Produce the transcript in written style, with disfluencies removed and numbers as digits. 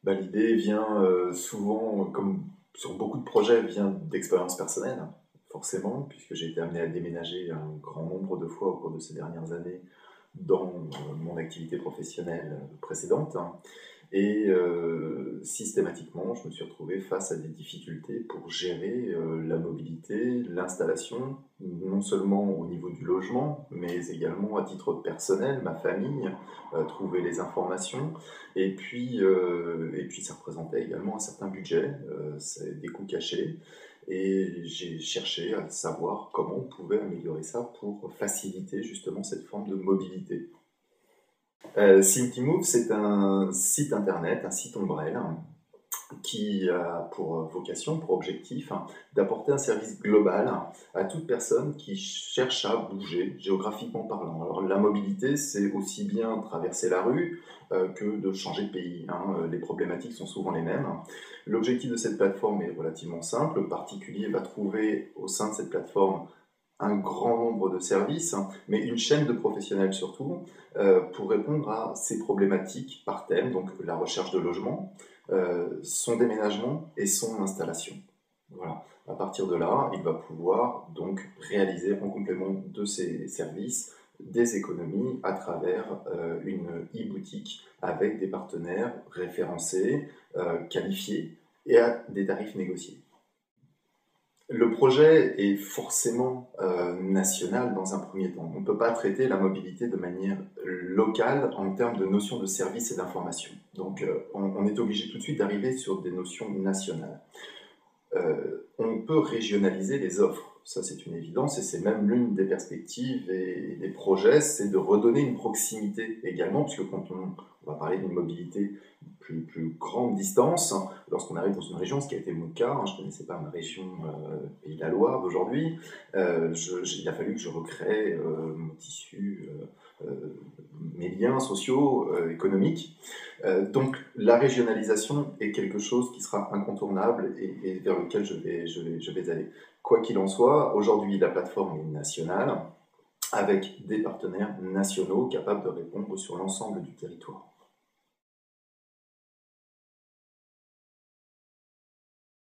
L'idée vient souvent, comme sur beaucoup de projets, vient d'expériences personnelles, forcément, puisque j'ai été amené à déménager un grand nombre de fois au cours de ces dernières années dans mon activité professionnelle précédente. Et systématiquement, je me suis retrouvé face à des difficultés pour gérer la mobilité, l'installation, non seulement au niveau du logement, mais également à titre personnel, ma famille, trouver les informations. Et puis ça représentait également un certain budget, c'est des coûts cachés. Et j'ai cherché à savoir comment on pouvait améliorer ça pour faciliter justement cette forme de mobilité. Simtimove, c'est un site internet, un site ombrelle, qui a pour vocation, pour objectif, d'apporter un service global à toute personne qui cherche à bouger, géographiquement parlant. Alors la mobilité, c'est aussi bien traverser la rue que de changer de pays, hein. Les problématiques sont souvent les mêmes. L'objectif de cette plateforme est relativement simple. Le particulier va trouver au sein de cette plateforme un grand nombre de services, mais une chaîne de professionnels surtout, pour répondre à ces problématiques par thème, donc la recherche de logement, son déménagement et son installation. Voilà. À partir de là, il va pouvoir donc réaliser en complément de ces services des économies à travers une e-boutique avec des partenaires référencés, qualifiés et à des tarifs négociés. Le projet est forcément national dans un premier temps. On ne peut pas traiter la mobilité de manière locale en termes de notions de service et d'information. Donc on est obligé tout de suite d'arriver sur des notions nationales. On peut régionaliser les offres, ça c'est une évidence, et c'est même l'une des perspectives et des projets, c'est de redonner une proximité également, puisque quand on va parler d'une mobilité plus grande distance, lorsqu'on arrive dans une région, ce qui a été mon cas, je ne connaissais pas ma région Pays de la Loire d'aujourd'hui, il a fallu que je recrée mon tissu, mes liens sociaux, économiques. Donc la régionalisation est quelque chose qui sera incontournable et vers lequel je vais aller. Quoi qu'il en soit, aujourd'hui la plateforme est nationale avec des partenaires nationaux capables de répondre sur l'ensemble du territoire.